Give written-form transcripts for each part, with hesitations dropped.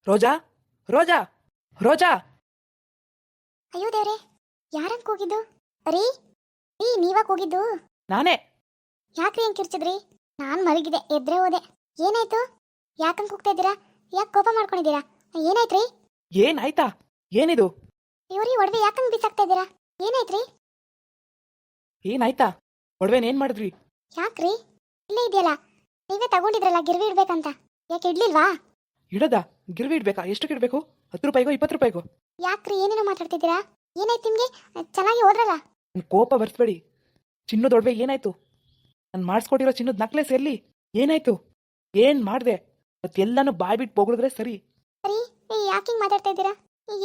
ರೋಜಾ, ರೋಜಾ, ರೋಜಾ. ಅಯ್ಯೋ ದೇವ್ರೆ, ಯಾರಂತ ಕೂಗಿದ್ದು? ರೀ ರೀ ನೀವಾಗ ಕೂಗಿದ್ದು? ನಾನೇ. ಯಾಕ್ರಿ ಹೆಂಗ್ ಕಿರ್ಚಿದ್ರಿ? ನಾನ್ ಮಲಗಿದೆ, ಎದ್ರೆ ಹೋದೆ. ಏನಾಯ್ತು? ಯಾಕಂಗ್ ಕೂಗ್ತಾ ಇದ್ದೀರಾ? ಯಾಕೆ ಕೋಪ ಮಾಡ್ಕೊಂಡಿದ್ದೀರಾ? ಏನಾಯ್ತ್ರಿ? ಏನಾಯ್ತಾ? ಏನಿದು? ಇವ್ರಿ ಒಡವೆ ಯಾಕಂಗ್ ಬಿಸಾಕ್ತಾ ಇದ್ದೀರಾ? ಏನಾಯ್ತ್ರಿ? ಏನಾಯ್ತಾ? ಒಡವೆನೇನ್ ಮಾಡಿದ್ರಿ? ಯಾಕ್ರಿ? ಇಲ್ಲೇ ಇದೆಯಲ್ಲ, ನೀವೇ ತಗೊಂಡಿದ್ರಲ್ಲ ಗಿರ್ವಿ ಇಡ್ಬೇಕಂತ. ಯಾಕೆ ಇಡ್ಲಿಲ್ವಾ? ಇಡದ? ಗಿರ್ವಿ ಇಡ್ಬೇಕಾ? ಎಷ್ಟಕ್ಕೆ ಇಡ್ಬೇಕು? 10 ರೂಪಾಯಿಗೋ 20 ರೂಪಾಯಿಗೋ? ಯಾಕ್ರಿ ಏನೇನೋ ಮಾತಾಡ್ತಿದ್ದೀರಾ? ಏನಾಯ್ತು ನಿಮ್ಗೆ? ಚೆನ್ನಾಗಿ ಹೋದ್ರಲ್ಲ. ನನ್ ಕೋಪ ಬರ್ಸ್ಬೇಡಿ. ಚಿನ್ನದ ಒಡವೆ ಏನಾಯ್ತು? ನಾನು ಮಾಡಿಸ್ಕೊಟ್ಟಿರೋ ಚಿನ್ನದ ನಕ್ಲೆಸ್ ಎಲ್ಲಿ? ಏನಾಯ್ತು? ಏನ್ ಮಾಡ್ದೆ? ಮತ್ತೆಲ್ಲಾನು ಬಾಯ್ ಬಿಟ್ಟು ಬೊಗಳಿದ್ರೆ ಸರಿ. ರೀ ಯಾಕಿಂಗ್ ಮಾತಾಡ್ತಾ ಇದ್ದೀರಾ?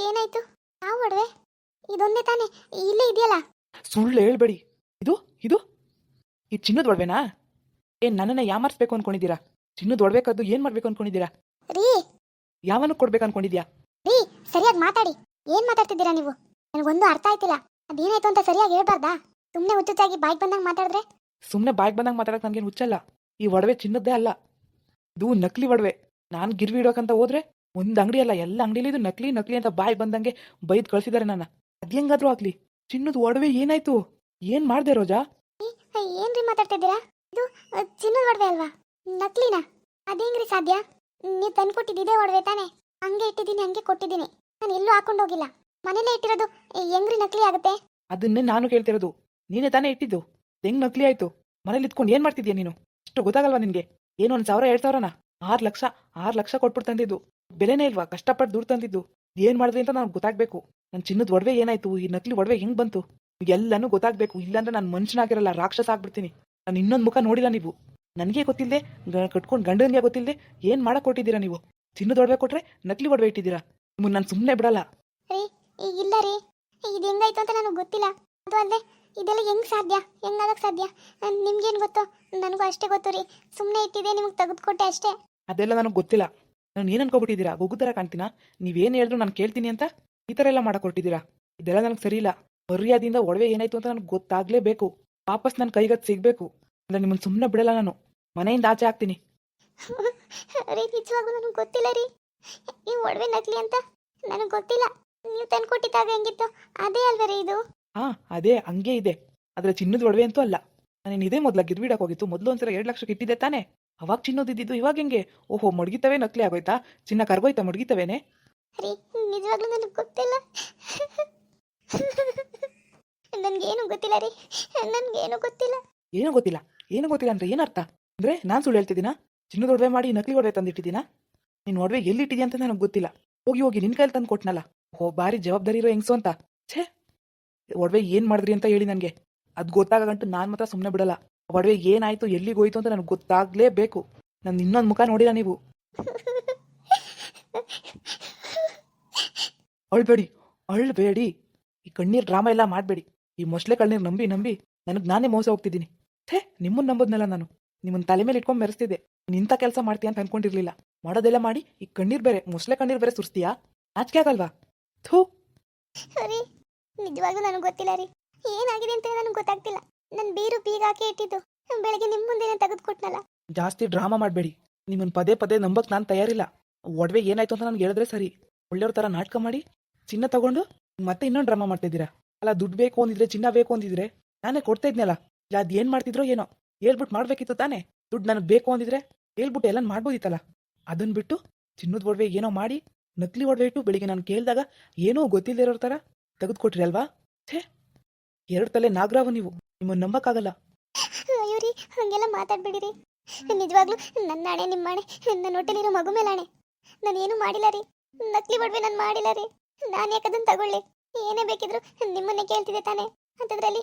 ಏನಾಯ್ತು? ಯಾವ ಒಡವೆ? ಇದೊಂದೇ ತಾನೇ ಇಲ್ಲೇ ಇದೆಯಲ್ಲ. ಸುಳ್ಳು ಹೇಳ್ಬೇಡಿ. ಇದು ಇದು ಈ ಚಿನ್ನದ ಒಡವೆನಾ? ಏನ್ ನನ್ನನ್ನ ಯಾಮಾರಿಸ್ಬೇಕು ಅನ್ಕೊಂಡಿದ್ದೀರಾ? ಚಿನ್ನದ ಒಡವೆ ಕದ್ದು ಏನ್ ಮಾಡ್ಬೇಕು ಅನ್ಕೊಂಡಿದ್ದೀರಾ? ರೀ ಯಾವನು ಕೊಡ್ಬೇಕು ಅನ್ಕೊಂಡಿದ್ಯಾ? ರೀ ಸರಿಯಾಗಿ ಮಾತಾಡಿ. ಏನ್ ಮಾತಾಡ್ತಿದ್ದೀರಾ ನೀವು? ನನಗೊಂದು ಅರ್ಥ ಆಯ್ತಿಲ್ಲ. ಅದೇನಾಯ್ತು ಅಂತ ಸರಿಯಾಗಿ ಹೇಳ್ಬಾರ್ದಾ? ಸುಮ್ಮನೆ ಹುಚ್ಚುಚ್ಚಾಗಿ ಬಾಯ್ಗೆ ಬಂದಂಗೆ ಮಾತಾಡಿದ್ರೆ? ಸುಮ್ಮನೆ ಬಾಯ್ಗೆ ಬಂದಂಗೆ ಮಾತಾಡಕ್ ನನಗೇನು ಹುಚ್ಚಲ್ಲ. ಈ ಒಡವೆ ಚಿನ್ನದ್ದೇ ಅಲ್ಲ, ಇದು ನಕಲಿ ಒಡವೆ. ನಾನು ಗಿರ್ವಿ ಇಡೋಕಂತ ಹೋದ್ರೆ ಒಂದು ಅಂಗಡಿ ಅಲ್ಲ, ಎಲ್ಲ ಅಂಗಡಿಲಿ ಇದು ನಕಲಿ ನಕಲಿ ಅಂತ ಬಾಯ್ ಬಂದಂಗೆ ಬೈದ್ ಕಳ್ಸಿದ್ದಾರೆ ನನ್ನ. ಅದ್ಹೆಂಗಾದ್ರೂ ಆಗ್ಲಿ, ಚಿನ್ನದ ಒಡವೆ ಏನಾಯ್ತು? ಏನ್ ಮಾಡ್ದೆ ರೋಜಾ? ಏನ್ರಿ ಮಾತಾಡ್ತಿದ್ದೀರಾ? ಇದು ಚಿನ್ನದ ಒಡವೆ ಅಲ್ವಾ? ನಕ್ಲಿನಾ? ಅದೇಂಗ್ರಿ ಸಾಧ್ಯ? ನೀವು ತಂದ್ಕೊಟ್ಟಿದ್ದು ಇದೇ ಒಡವೆ ತಾನೆ? ಹಂಗೆ ಇಟ್ಟಿದ್ದೀನಿ, ಹಂಗೆ ಕೊಟ್ಟಿದ್ದೀನಿ. ನಾನು ಎಲ್ಲೂ ಹಾಕೊಂಡು ಹೋಗಿಲ್ಲ. ಮನೇಲೇ ಇಟ್ಟಿರೋದು. ಹೆಂಗ್ರಿ ನಕಲಿ ಆಗುತ್ತೆ? ಅದನ್ನೇ ನಾನು ಕೇಳ್ತಿರೋದು. ನೀನೇ ತಾನೇ ಇಟ್ಟಿದ್ದು, ಹೆಂಗ್ ನಕಲಿ ಆಯ್ತು? ಮನೇಲಿ ಇತ್ಕೊಂಡು ಏನ್ ಮಾಡ್ತಿದ್ಯಾ ನೀನು? ಅಷ್ಟು ಗೊತ್ತಾಗಲ್ವಾ ನಿನ್ಗೆ? ಏನು 1,000 2,000ನಾ? 6 ಲಕ್ಷ ಕೊಟ್ಬಿಟ್ಟು ತಂದಿದ್ದು. ಬೆಲೆನೇ ಇಲ್ವಾ? ಕಷ್ಟಪಟ್ಟು ದುಡ್ಡು ತಂದಿದ್ದು. ಏನ್ ಮಾಡಿದ್ರಿ ಅಂತ ನನಗೆ ಗೊತ್ತಾಗ್ಬೇಕು. ನನ್ನ ಚಿನ್ನದ ಒಡವೆ ಏನಾಯ್ತು? ಈ ನಕಲಿ ಒಡವೆ ಹೆಂಗ್ ಬಂತು? ಎಲ್ಲನೂ ಗೊತ್ತಾಗ್ಬೇಕು. ಇಲ್ಲಾಂದ್ರೆ ನಾನು ಮನುಷ್ಯನಾಗಿರಲ್ಲ, ರಾಕ್ಷಸ ಆಗ್ಬಿಡ್ತೀನಿ. ನಾನು ಇನ್ನೊಂದು ಮುಖ ನೋಡಿಲ್ಲ ನೀವು. ನನಗೆ ಗೊತ್ತಿಲ್ಲದೆ, ಕಟ್ಕೊಂಡು ಗಂಡನಿಗೆ ಗೊತ್ತಿಲ್ಲದೆ ಏನ್ ಮಾಡಕ್ ಕೊಟ್ಟಿದ್ದೀರಾ ನೀವು? ಚಿನ್ನದ ಒಡವೆ ಕೊಟ್ರೆ ನಕಲಿ ಒಡವೆ ಇಟ್ಟಿದ್ದೀರಾ. ನಿಮ್ಮನ್ನು ನಾನು ಸುಮ್ಮನೆ ಬಿಡಲ್ಲ. ರೀ ಇಲ್ಲ ರೀ, ಇದು ಹೆಂಗಾಯ್ತು ಅಂತ ನನಗೆ ಗೊತ್ತಿಲ್ಲ. ಅದು ಅಲ್ಲದೆ ಇದೆಲ್ಲ ಹೆಂಗ್ ಸಾಧ್ಯ? ಹೆಂಗಾಗಕ್ಕೆ ಸಾಧ್ಯ? ನಿಮ್ಗೇನು ಗೊತ್ತು? ನನಗೂ ಅಷ್ಟೇ ಗೊತ್ತು ರೀ. ಸುಮ್ಮನೆ ಇಟ್ಟಿದೆ, ನಿಮ್ಗೆ ತೆಗೆದುಕೊಟ್ಟೆ ಅಷ್ಟೇ. ಅದೆಲ್ಲ ನನಗೆ ಗೊತ್ತಿಲ್ಲ. ನಾನು ಏನು ಅನ್ಕೊಬಿಟ್ಟಿದ್ದೀರಾ? ಗೊಗ್ಗು ಥರ ಕಾಣ್ತೀನಾ? ನೀವೇನು ಹೇಳಿದ್ರು ನಾನು ಕೇಳ್ತೀನಿ ಅಂತ ಈ ಥರ ಎಲ್ಲ ಮಾಡಕ್ ಹೊರಟಿದ್ದೀರಾ? ಇದೆಲ್ಲ ನನಗೆ ಸರಿ ಇಲ್ಲ. ಮರ್ಯಾದೆಯಿಂದ ಒಡವೆ ಏನಾಯ್ತು ಅಂತ ನನಗೆ ಗೊತ್ತಾಗ್ಲೇಬೇಕು. ವಾಪಸ್ ನನ್ನ ಕೈಗದು ಸಿಗಬೇಕು. ಇಲ್ಲ ನಿಮ್ಮನ್ನು ಸುಮ್ಮನೆ ಬಿಡಲ್ಲ ನಾನು. ಮನೆಯಿಂದ ಆಚೆ ಹಾಕ್ತೀನಿ. ರೀ ನಿಜವಾಗ್ಲೂ ನನಗೆ ಗೊತ್ತಿಲ್ಲ ರೀ, ಈ ಒಡವೆ ನಕಲಿ ಅಂತ ನನಗೆ ಗೊತ್ತಿಲ್ಲ. ನೀವು ತಂದ್ಕೊಟ್ಟಿದ್ದಾಗ ಹೆಂಗಿತ್ತು ಅದೇ ಅಲ್ವ ರೀ ಇದು? ಹಾ, ಅದೇ ಹಂಗೆ ಇದೆ. ಆದರೆ ಚಿನ್ನದ ಒಡವೆ ಅಂತೂ ಅಲ್ಲ. ನಾನೇನು ಇದೇ ಮೊದಲ ಗಿರ್ವಿಡಕ್ಕೆ ಹೋಗಿತ್ತು. ಮೊದಲು ಒಂದ್ಸಲ 2 ಲಕ್ಷಕ್ಕೆ ಇಟ್ಟಿದ್ದೆ ತಾನೇ? ಅವಾಗ ಚಿನ್ನದಿದ್ದು ಇವಾಗ ಹೆಂಗೆ? ಓಹೋ, ಮಡಗಿತವೇ ನಕಲಿ ಆಗೋಯ್ತಾ? ಚಿನ್ನ ಕರ್ಗೋಯ್ತಾ ಮಡಗಿತವೇನೆ? ರೀ ನಿಜವಾಗ್ಲೂ ನನಗೆ ಗೊತ್ತಿಲ್ಲ. ನನಗೇನು ಗೊತ್ತಿಲ್ಲ ರೀ, ನನಗೇನು ಗೊತ್ತಿಲ್ಲ. ಏನೂ ಗೊತ್ತಿಲ್ಲ? ಏನು ಗೊತ್ತಿಲ್ಲ ಅಂದ್ರೆ ಏನರ್ಥ? ಅಂದ್ರೆ ನಾನು ಸುಳ್ಳು ಹೇಳ್ತಿದ್ದೀನಾ? ಚಿನ್ನದ ಒಡವೆ ಮಾಡಿ ನಕಲಿ ಒಡವೆ ತಂದಿಟ್ಟಿದ್ದೀನಾ? ನೀನು ಒಡವೆ ಎಲ್ಲಿಟ್ಟಿದ್ಯಾ ಅಂತ ನನಗೆ ಗೊತ್ತಿಲ್ಲ. ಹೋಗಿ ಹೋಗಿ ನಿನ್ನ ಕೈಲಿ ತಂದು ಕೊಟ್ನಲ್ಲ. ಓ, ಭಾರಿ ಜವಾಬ್ದಾರಿ ಇರೋ ಹೆಂಗ್ಸು ಅಂತ. ಛೇ, ಒಡವೆ ಏನು ಮಾಡಿದ್ರಿ ಅಂತ ಹೇಳಿ ನನಗೆ. ಅದು ಗೊತ್ತಾಗಂಟು ನಾನು ಮಾತ್ರ ಸುಮ್ಮನೆ ಬಿಡಲ್ಲ. ಒಡವೆ ಏನಾಯ್ತು, ಎಲ್ಲಿಗೆ ಹೋಯ್ತು ಅಂತ ನನಗೆ ಗೊತ್ತಾಗಲೇಬೇಕು. ನನ್ನ ಇನ್ನೊಂದು ಮುಖ ನೋಡಿಲ್ಲ ನೀವು. ಅಳ್ಬೇಡಿ, ಅಳ್ಬೇಡಿ. ಈ ಕಣ್ಣೀರು ಡ್ರಾಮಾ ಎಲ್ಲ ಮಾಡಬೇಡಿ. ಈ ಮೊಸಳೆ ಕಣ್ಣೀರು ನಂಬಿ ನಂಬಿ ನನಗೆ ನಾನೇ ಮೋಸ ಹೋಗ್ತಿದ್ದೀನಿ. ಛೇ, ನಿಮ್ಮನ್ನು ನಂಬೋದ್ನಲ್ಲ ನಾನು. ನಿಮ್ಮನ್ನು ತಲೆ ಮೇಲೆ ಇಟ್ಕೊಂಡು ಮೆರೆಸ್ತಿದ್ದೆ. ನೀನು ಇಂಥ ಕೆಲಸ ಮಾಡ್ತೀಯ ಅಂತ ಅನ್ಕೊಂಡಿರ್ಲಿಲ್ಲ. ಮಾಡೋದೆಲ್ಲ ಮಾಡಿ ಈ ಕಣ್ಣೀರು ಬೇರೆ, ಮೊಸಳೆ ಕಣ್ಣೀರು ಬೇರೆ ಸುರಿಸ್ತೀಯಾ? ನಾಚಿಕೆ ಆಗಲ್ವಾ? ಥೂ. ರೀ ನಿಜವಾಗ್ಲೂ ನನಗೆ ಗೊತ್ತಿಲ್ಲ ರೀ, ಏನಾಗಿದೆ ಅಂತ ನನಗೆ ಗೊತ್ತಾಗ್ತಿಲ್ಲ. ನನ್ನ ಬೀರು ಬೀಗ ಹಾಕಿ ಇಟ್ಟಿದ್ದು ಬೆಳಗ್ಗೆ ನಿಮ್ಮ ಮುಂದೆನೇ ತೆಗೆದುಕೊಟ್ನಲ್ಲ. ಜಾಸ್ತಿ ಡ್ರಾಮಾ ಮಾಡಬೇಡಿ. ನಿಮ್ಮನ್ನು ಪದೇ ಪದೇ ನಂಬಕ್ಕೆ ನಾನು ತಯಾರಿಲ್ಲ. ಒಡವೆ ಏನಾಯ್ತು ಅಂತ ನನಗೆ ಹೇಳಿದ್ರೆ ಸರಿ. ಒಳ್ಳೆಯವ್ರ ಥರ ನಾಟಕ ಮಾಡಿ ಚಿನ್ನ ತಗೊಂಡು ಮತ್ತೆ ಇನ್ನೊಂದು ಡ್ರಾಮಾ ಮಾಡ್ತಿದ್ದೀರಾ. ಅಲ್ಲ, ದುಡ್ಡು ಬೇಕು ಅಂದಿದ್ರೆ, ಚಿನ್ನ ಬೇಕು ಅಂದಿದ್ರೆ ನಾನೇ ಕೊಡ್ತಾ ಇದ್ನಲ್ಲ. ಇಲ್ಲ, ಅದು ಏನು ಮಾಡ್ತಿದ್ರೋ ಏನೋ, ಹೇಳ್ಬಿಟ್ಟು ಮಾಡಬೇಕಿತ್ತು ತಾನೇ. ದುಡ್ಡು ನನಗೆ ಬೇಕು ಅಂದಿದ್ರೆ ಹೇಳ್ಬಿಟ್ಟು ಎಲ್ಲ ಮಾಡ್ಬೋದಿತ್ತಲ್ಲ. ಅದನ್ನು ಬಿಟ್ಟು ಚಿನ್ನದ ಒಡವೆ ಏನೋ ಮಾಡಿ ನಕಲಿ ಒಡವೆ ಇಟ್ಟು ಬೆಳಿಗ್ಗೆ ನಾನು ಕೇಳಿದಾಗ ಏನೋ ಗೊತ್ತಿಲ್ಲದೆ ಇರೋ ಥರ ತೆಗೆದುಕೊಟ್ರಿ ಅಲ್ವಾ? ಛೇ, 2 ತಲೆ ನಾಗರಾವು ನೀವು. ನಿಮ್ಮನ್ನು ನಂಬಕ್ಕಾಗಲ್ಲ. ಅಯ್ಯೋ ರೀ, ಹಂಗೆಲ್ಲ ಮಾತಾಡ್ಬಿಡಿರಿ. ನಿಜವಾಗ್ಲೂ ನನ್ನ ಹಣೆ, ನಿಮ್ಮ ಹಣೆ, ನನ್ನ ಹೊಟ್ಟೆಲಿರೋ ಮಗು ಮೇಲೆ ಹಣೆ. ನಾನೇನು ಮಾಡಿಲ್ಲ ರೀ, ನಕಲಿ ಒಡವೆ ನಾನು ಮಾಡಿಲ್ಲ ರೀ. ನಾನು ಯಾಕದನ್ನು ತಗೊಳ್ಳಿ? ಏನೇ ಬೇಕಿದ್ರು ನಿಮ್ಮನ್ನೇ ಕೇಳ್ತಿದ್ದೆ ತಾನೇ. ಅಂಥದ್ರಲ್ಲಿ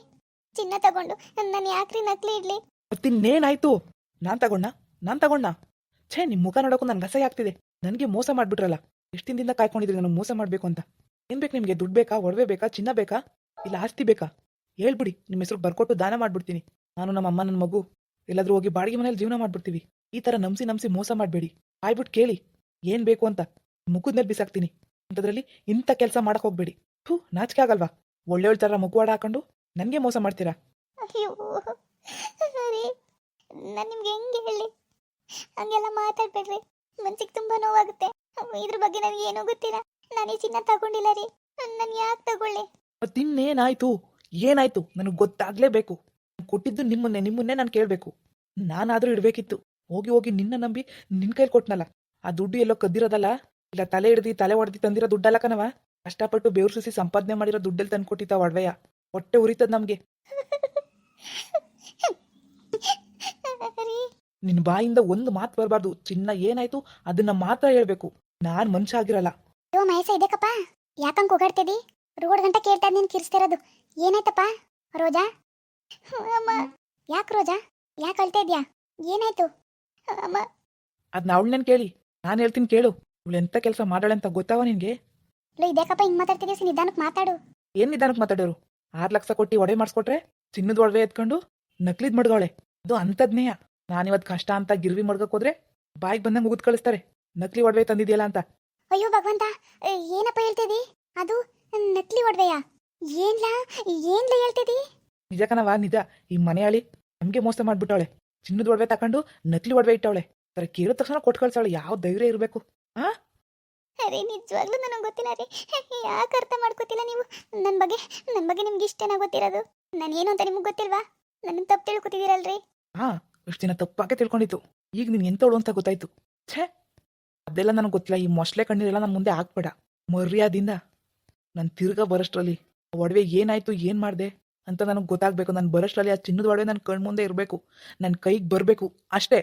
ಚಿನ್ನ ತಗೊಂಡು ನಾನು ಯಾಕ್ರಿ ನಕಲಿ ಇಡ್ಲಿ? ಮತ್ತಿನ್ನೇನಾಯ್ತು? ನಾನು ತಗೊಂಡ? ಛೇ, ನಿಮ್ಮ ಮುಖ ನೋಡೋಕ್ಕೂ ನನ್ಗೆ ಅಸಹ್ಯ ಆಗ್ತಿದೆ. ನನಗೆ ಮೋಸ ಮಾಡಿಬಿಟ್ರಲ್ಲ. ಎಷ್ಟು ದಿನದಿಂದ ಕಾಯ್ಕೊಂಡಿದ್ರಿ ನನಗೆ ಮೋಸ ಮಾಡಬೇಕು ಅಂತ. ಏನು ಬೇಕು ನಿಮಗೆ? ದುಡ್ಡು ಬೇಕಾ? ಒಡವೆ ಬೇಕಾ? ಚಿನ್ನ ಬೇಕಾ? ಇಲ್ಲ ಆಸ್ತಿ ಬೇಕಾ? ಹೇಳ್ಬಿಡಿ, ನಿಮ್ಮ ಹೆಸರು ಬರ್ಕೊಟ್ಟು ದಾನ ಮಾಡಿಬಿಡ್ತೀನಿ. ನಾನು, ನಮ್ಮ ಅಮ್ಮ, ನನ್ನ ಮಗು ಎಲ್ಲಾದರೂ ಹೋಗಿ ಬಾಡಿಗೆ ಮನೇಲಿ ಜೀವನ ಮಾಡ್ಬಿಡ್ತೀವಿ. ಈ ಥರ ನಂಬಿಸಿ ಮೋಸ ಮಾಡಬೇಡಿ. ಆಯ್ಬಿಟ್ಟು ಕೇಳಿ ಏನು ಬೇಕು ಅಂತ. ಮುಖದ ಮೇಲೆ ಬಿಸಾಕ್ತೀನಿ. ಅಂಥದ್ರಲ್ಲಿ ಇಂಥ ಕೆಲಸ ಮಾಡಕ್ಕೆ ಹೋಗ್ಬೇಡಿ. ಥೂ, ನಾಚಿಕೆ ಆಗಲ್ವಾ? ಒಳ್ಳೆಯ ಥರ ಮಗುವಾಡ ಹಾಕೊಂಡು ನನಗೆ ಮೋಸ ಮಾಡ್ತೀರಾ? ಅಯ್ಯೋ ರೀ, ನಾನು ನಿಮ್ಗೆ ಹೆಂಗೆ ಹೇಳಿ? ಹಂಗೆಲ್ಲ ಮಾತಾಡ್ಬೇಡ್ರಿ, ಮನ್ಸಿಗೆ ತುಂಬ ನೋವಾಗುತ್ತೆ. ಇದ್ರ ಬಗ್ಗೆ ನನಗೆ ಏನೂ ಗೊತ್ತಿಲ್ಲ. ನಾನು ಈ ಚಿನ್ನ ತಗೊಂಡಿಲ್ಲ ರೀ. ನಾನು ಯಾಕೆ ತಗೊಳ್ಳಿ? ಮತ್ತಿನ್ನೇನಾಯ್ತು? ಏನಾಯ್ತು ನನಗೆ ಗೊತ್ತಾಗ್ಲೇಬೇಕು. ಕೊಟ್ಟಿದ್ದು ನಿಮ್ಮನ್ನೇ ನಾನು ಕೇಳಬೇಕು. ನಾನಾದ್ರೂ ಇಡಬೇಕಿತ್ತು. ಹೋಗಿ ಹೋಗಿ ನಿನ್ನ ನಂಬಿ ನಿನ್ನ ಕೈಲಿ ಕೊಟ್ನಲ್ಲ. ಆ ದುಡ್ಡು ಎಲ್ಲೋ ಕದ್ದಿರೋದಲ್ಲ, ಇಲ್ಲ ತಲೆ ಹಿಡ್ದು ತಲೆ ಹೊಡೆದು ತಂದಿರೋ ದುಡ್ಡಲ್ಲ ಕಣವ. ಕಷ್ಟಪಟ್ಟು ಬೇವ್ರು ಸುಸಿ ಸಂಪಾದನೆ ಮಾಡಿರೋ ದುಡ್ಡಲ್ಲಿ ತಂದು ಕೊಟ್ಟಿದ್ದ ಒಡವೆಯ. ಹೊಟ್ಟೆ ಉರಿತದ ನಮಗೆ. ರೀ, ನಿನ್ನ ಬಾಯಿಂದ ಒಂದು ಮಾತು ಬರಬಾರ್ದು. ಚಿನ್ನ ಏನಾಯ್ತು ಅದನ್ನ ಮಾತ್ರ ಹೇಳ್ಬೇಕು. ನಾನ್ ಮನುಷ್ಯ ಆಗಿರಲ್ಲ. ಯೋ ಮಹೇಶ ಇದಕ್ಕಪ್ಪ, ಯಾಕಂಗ್ ಕೂಗಾಡ್ತಿದ್ದಿ? ರೋಡ್ ಗಂಟ ಕೇಳ್ತಾ ನೀನು ಕಿರ್ಸ್ತಿರೋದು. ಏನಾಯ್ತಪ್ಪ? ರೋಜಾ? ಅಮ್ಮ. ಯಾಕೆ ರೋಜಾ? ಯಾಕೆ ಅಳ್ತಾ ಇದ್ಯಾ? ಏನಾಯ್ತು? ಅಮ್ಮ. ಅದನ್ನ ಅವಳನ್ನೇನು ಕೇಳಿ, ನಾನು ಹೇಳ್ತೀನಿ ಕೇಳು. ಇವಳು ಎಂತ ಕೆಲಸ ಮಾಡಾಳೆ ಅಂತ ಗೊತ್ತಾವ ನಿನ್ಗೆ? ಲೋ ಇದಕ್ಕಪ್ಪ ಹಿಂಗ್ ಮಾತಾಡ್ತಿದ್ಯಾ? ನಿಧಾನಕ್ಕೆ ಮಾತಾಡು. ಏನ್ ನಿಧಾನಕ್ಕೆ ಮಾತಾಡೋರು? 6 ಲಕ್ಷ ಕೊಟ್ಟು ಒಡವೆ ಮಾಡಿಸ್ಕೊಟ್ರೆ ಚಿನ್ನದ ಒಡವೆ ಎತ್ಕೊಂಡು ನಕ್ಲಿದ್ ಮಡ್ದವಳೆ. ಅದು ಅಂಥದ್ನೇಯ. ನಾನಿವತ್ತು ಕಷ್ಟ ಅಂತ ಗಿರ್ವಿ ಮಡ್ಗಕ್ ಹೋದ್ರೆ ಬಾಯಿಗೆ ಬಂದಂಗೆ ಉಗಿದ್ ಕಳಿಸ್ತಾರೆ, ನಕಲಿ ಒಡವೆ ತಂದಿದ್ಯಲ್ಲ ಅಂತ. ಅಯ್ಯೋ ಭಗವಂತ, ಏನಪ್ಪ ಹೇಳ್ತಿದಿ? ಅದು ನಕಲಿ ಒಡವೆಯ? ಏನ್ಲಾ ಹೇಳ್ತಿದಿ? ನಿಜ ಕಣವ, ನಿಜ. ಈ ಮನೆಯಾಳಿ ನಮ್ಗೆ ಮೋಸ ಮಾಡ್ಬಿಟ್ಟವಳೆ. ಚಿನ್ನದ ಒಡವೆ ತಕೊಂಡು ನಕಲಿ ಒಡವೆ ಇಟ್ಟವಳೆ. ತರ ಕೇಳಿದ ತಕ್ಷಣ ಕೊಟ್ಟು ಕಳ್ಸವಳೆ. ಯಾವ ಧೈರ್ಯ ಇರಬೇಕು? ಆ ಅರೆ ನಿಜವಾಗ್ಲೂ ನನಗೆ ಗೊತ್ತಿಲ್ಲ ರೀ. ಯಾಕೆ ಅರ್ಥ ಮಾಡ್ಕೋತಿಲ್ಲ ನೀವು? ನನ್ನ ಬಗ್ಗೆ ನಿಮ್ಗೆ ಇಷ್ಟೇನ ಗೊತ್ತಿರೋದು? ನಾನು ಏನು ಅಂತ ನಿಮ್ಗೆ ಗೊತ್ತಿಲ್ವಾ? ನನ್ನ ತಪ್ಪು ತಿಳ್ಕೊತಿದ್ದೀರಲ್ರಿ. ಹಾ, ಇಷ್ಟು ದಿನ ತಪ್ಪಾಗೆ ತಿಳ್ಕೊಂಡಿತ್ತು. ಈಗ ನೀನ್ ಎಂತವಳು ಅಂತ ಗೊತ್ತಾಯ್ತು. ಛೇ, ಅದೆಲ್ಲ ನನಗೆ ಗೊತ್ತಿಲ್ಲ. ಈ ಮೊಸಳೆ ಕಣ್ಣೀರೆಲ್ಲ ನನ್ನ ಮುಂದೆ ಹಾಕ್ಬೇಡ ಮರ್ಯಾದಿಂದ. ನಾನು ತಿರ್ಗಾ ಬರೋಷ್ಟ್ರಲ್ಲಿ ಒಡವೆ ಏನಾಯ್ತು, ಏನ್ ಮಾಡ್ದೆ ಅಂತ ನನಗೆ ಗೊತ್ತಾಗ್ಬೇಕು. ನಾನು ಬರೋಷ್ಟ್ರಲ್ಲಿ ಆ ಚಿನ್ನದ ಒಡವೆ ನನ್ನ ಕಣ್ ಮುಂದೆ ಇರಬೇಕು, ನನ್ನ ಕೈಗೆ ಬರಬೇಕು ಅಷ್ಟೇ.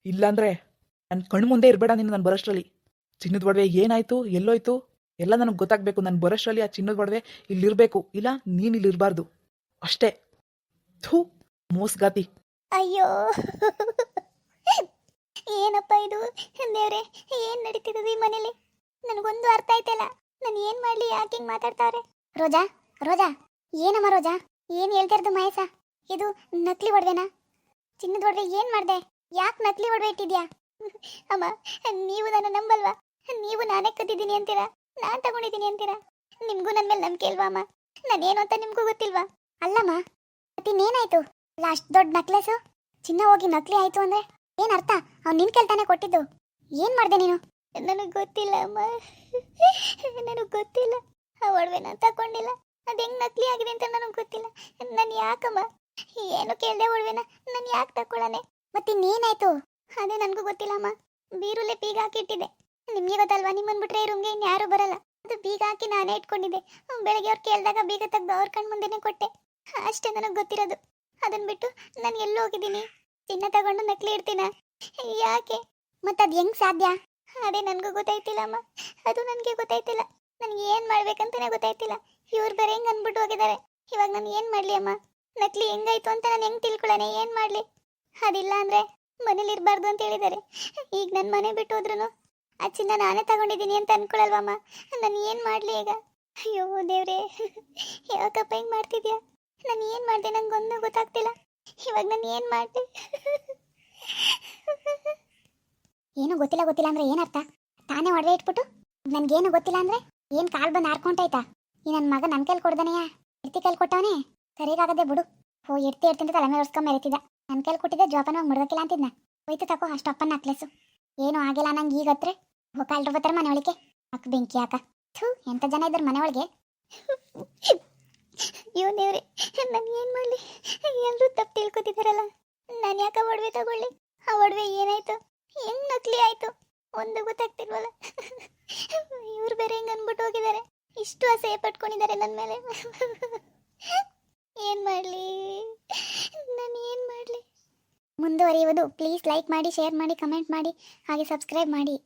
ಇಲ್ಲಾಂದ್ರೆ ನನ್ನ ಕಣ್ ಮುಂದೆ ಇರಬೇಡ ನೀನು. ನಾನು ಬರೋಷ್ಟ್ರಲ್ಲಿ ಚಿನ್ನದ ಒಡವೆ ಏನಾಯ್ತು, ಎಲ್ಲೋಯ್ತು ಎಲ್ಲ ನನಗೆ ಗೊತ್ತಾಗ್ಬೇಕು. ನಾನು ಬರೋಷ್ಟ್ರಲ್ಲಿ ಆ ಚಿನ್ನದ ಒಡವೆ ಇಲ್ಲಿರ್ಬೇಕು, ಇಲ್ಲ ನೀನು ಇಲ್ಲಿರಬಾರ್ದು ಅಷ್ಟೇ. ಥೂ, ಮೋಸ್ಗಾತಿ. ಅಯ್ಯೋ ಏನಪ್ಪ ಇದು? ದೇವ್ರೆ, ಏನ್ ನಡೀತಿರೋದು ಈ ಮನೇಲಿ? ನನಗೊಂದು ಅರ್ಥ ಆಯ್ತಲ್ಲ. ನಾನು ಏನ್ ಮಾಡ್ಲಿ? ಯಾಕೆ ಹಿಂಗ್ ಮಾತಾಡ್ತಾವ್ರೆ? ರೋಜಾ, ರೋಜಾ, ಏನಮ್ಮ ರೋಜಾ? ಏನ್ ಹೇಳ್ತಿರೋದು ಮಹೇಶ? ಇದು ನಕಲಿ ಒಡವೆನಾ? ಚಿನ್ನದ ಒಡವೆ ಏನ್ ಮಾಡ್ದೆ? ಯಾಕೆ ನಕಲಿ ಒಡವೆ ಇಟ್ಟಿದ್ಯಾ? ಅಮ್ಮ, ನೀವು ನನ್ನ ನಂಬಲ್ವಾ? ನೀವು ನಾನೇ ಕದ್ದಿದ್ದೀನಿ ಅಂತೀರಾ, ನಾನ್ ತಗೊಂಡಿದ್ದೀನಿ ಅಂತೀರಾ? ನಿಮ್ಗೂ ನನ್ನ ಮೇಲೆ ನಂಬಿಕೆ ಇಲ್ವಾ ಅಮ್ಮ? ನಾನೇನು ಅಂತ ನಿಮ್ಗೂ ಗೊತ್ತಿಲ್ವಾ? ಅಲ್ಲಮ್ಮ, ಮತ್ತಿನ್ನೇನಾಯ್ತು? ಅಷ್ಟು ದೊಡ್ಡ ನಕ್ಲೆಸು ಚಿನ್ನ ಹೋಗಿ ನಕಲಿ ಆಯ್ತು ಅಂದ್ರೆ ಏನ್ ಅರ್ಥ? ಅವ್ನು ನಿನ್ ಕೇಳ್ತಾನೆ ಕೊಟ್ಟಿದ್ದು. ಏನ್ ಮಾಡ್ದೆ ನೀನು? ನನಗೆ ಗೊತ್ತಿಲ್ಲ ಅಮ್ಮ, ನನಗೆ ಗೊತ್ತಿಲ್ಲ. ಆ ಒಡವೆ ನಾನು ತಗೊಂಡಿಲ್ಲ. ಅದು ಹೆಂಗ್ ನಕಲಿ ಆಗಿದೆ ಅಂತ ನನಗೆ ಗೊತ್ತಿಲ್ಲ. ನಾನು ಯಾಕಮ್ಮ ಏನು ಕೇಳ್ದೆ ಒಡವೆನ? ನಾನು ಯಾಕೆ ತಗೊಳ್ಳನೆ? ಮತ್ತಿನ್ನೇನಾಯ್ತು? ಅದೇ ನನಗೂ ಗೊತ್ತಿಲ್ಲಮ್ಮ. ಬೀರುಲೆ ಬೀಗ ಹಾಕಿಟ್ಟಿದ್ದೆ. ನಿಮ್ಗೆ ಗೊತ್ತಲ್ವಾ, ನಿಮ್ಮನ್ ಬಿಟ್ರೆ ಈ ರೂಮ್ಗೆ ಇನ್ಯಾರು ಬರಲ್ಲ. ಅದು ಬೀಗ ಹಾಕಿ ನಾನೇ ಇಟ್ಕೊಂಡಿದ್ದೆ. ಬೆಳಗ್ಗೆ ಅವ್ರು ಕೇಳಿದಾಗ ಬೀಗ ತೆಗ್ದು ಅವ್ರ ಕಣ್ ಮುಂದೆನೆ ಕೊಟ್ಟೆ. ಅಷ್ಟೇ ನನಗೆ ಗೊತ್ತಿರೋದು. ಅದನ್ನ ಬಿಟ್ಟು ನಾನು ಎಲ್ಲೂ ಹೋಗಿದ್ದೀನಿ, ಚಿನ್ನ ತಗೊಂಡು ನಕಲಿ ಇಡ್ತೀನ? ಯಾಕೆ? ಮತ್ತದು ಹೆಂಗ್ ಸಾಧ್ಯ? ಅದೇ ನನಗೂ ಗೊತ್ತಾಯ್ತಿಲ್ಲ ಅಮ್ಮ. ಅದು ನನಗೆ ಗೊತ್ತಾಯ್ತಿಲ್ಲ. ನನಗೆ ಏನು ಮಾಡ್ಬೇಕಂತಾನೆ ಗೊತ್ತಾಯ್ತಿಲ್ಲ. ಇವ್ರು ಬೇರೆ ಹೆಂಗ್ ಅಂದ್ಬಿಟ್ಟು ಹೋಗಿದ್ದಾರೆ. ಇವಾಗ ನಾನು ಏನು ಮಾಡಲಿ ಅಮ್ಮ? ನಕಲಿ ಹೆಂಗಾಯ್ತು ಅಂತ ನಾನು ಹೆಂಗ್ ತಿಳ್ಕೊಳ್ಳೋಣ? ಏನು ಮಾಡಲಿ? ಅದಿಲ್ಲ ಅಂದ್ರೆ ಮನೇಲಿ ಇರಬಾರ್ದು ಅಂತ ಹೇಳಿದ್ದಾರೆ. ಈಗ ನನ್ನ ಮನೆ ಬಿಟ್ಟು ಹೋದ್ರು ಆ ಚಿನ್ನ ನಾನೇ ತಗೊಂಡಿದ್ದೀನಿ ಅಂತ ಅನ್ಕೊಳಲ್ವಮ್ಮ? ನಾನು ಏನು ಮಾಡಲಿ ಈಗ? ಅಯ್ಯೋ ದೇವ್ರೇ, ಯಾಕಪ್ಪ ಹಿಂಗೆ ಮಾಡ್ತಿದ್ಯಾ? ನಾನು ಏನು ಮಾಡಿದೆ ನಂಗೊಂದು ಗೊತ್ತಾಗ್ತಿಲ್ಲ. ಇವಾಗ ನಾನು ಏನು ಮಾಡಿದೆ? ಏನು ಗೊತ್ತಿಲ್ಲ ಅಂದ್ರೆ ಏನರ್ಥ? ತಾನೇ ಒಡವೆ ಇಟ್ಬಿಟ್ಟು ನನ್ಗೇನು ಗೊತ್ತಿಲ್ಲ ಅಂದ್ರೆ ಏನು ಕಾಲ್ ಬಂದು ಹಾರ್ಕೊಂಡಾಯ್ತಾ? ಈ ನನ್ನ ಮಗ ನನ್ನ ಕೈಲಿ ಕೊಡ್ದಾನೆಯಾ? ಎಡ್ತಿ ಕೈಲಿ ಕೊಟ್ಟವನೇ? ಸರಿಗಾಗದೆ ಬಿಡು. ಎಡ್ತಿ ಅಂತ ತಲೆ ಮೇಲೆ ಹೊರ್ಸ್ಕೊಂಡ್ ಮೆರೆತಿದ್ದ. ನನ್ನ ಕೈಲಿ ಕೊಟ್ಟಿದ್ದೆ ಜೋಪಾನವಾಗಿ ಮುಡ್ದಕ್ಕಿಲ್ಲ ಅಂತಿದ್ನ. ಹೋಯ್ತು ತಕೋ ಅಷ್ಟು ಅಪ್ಪನ ನಕ್ಲೆಸು. ಏನು ಆಗಿಲ್ಲ ನಂಗೆ ಈಗ ಹತ್ರ ಕಾಲ್ರು ಬರ್ತಾರೆ ಮನೆ ಒಳಗೆ. ಅಕ್ಕ ಬೆಂಕಿ ಹಾಕ. ಥೂ, ಎಂಥ ಜನ ಇದ್ದಾರೆ ಮನೆ ಒಳಗೆ. ಅಯ್ಯೋ ದೇವ್ರೆ, ನಾನು ಏನು ಮಾಡಲಿ? ಎಲ್ಲರೂ ತಪ್ಪು ತಿಳ್ಕೊತಿದ್ದಾರಲ್ಲ. ನಾನು ಯಾಕೆ ಒಡವೆ ತಗೊಳ್ಳಿ? ಆ ಒಡವೆ ಏನಾಯ್ತು? ಹೆಂಗ್ ನಕಲಿ ಆಯ್ತು? ಒಂದು ಗೊತ್ತಾಗ್ತಿಲ್ವಲ್ಲ. ಇವ್ರು ಬೇರೆ ಹೆಂಗ್ ಅನ್ಬಿಟ್ಟು ಹೋಗಿದ್ದಾರೆ. ಇಷ್ಟು ಅಸಹ್ಯ ಪಟ್ಕೊಂಡಿದ್ದಾರೆ ನನ್ನ ಮೇಲೆ. ಏನು ಮಾಡಲಿ? ನಾನು ಏನು ಮಾಡಲಿ? ಮುಂದುವರಿಯುವುದು. ಪ್ಲೀಸ್ ಲೈಕ್ ಮಾಡಿ, ಶೇರ್ ಮಾಡಿ, ಕಮೆಂಟ್ ಮಾಡಿ, ಹಾಗೆ ಸಬ್ಸ್ಕ್ರೈಬ್ ಮಾಡಿ.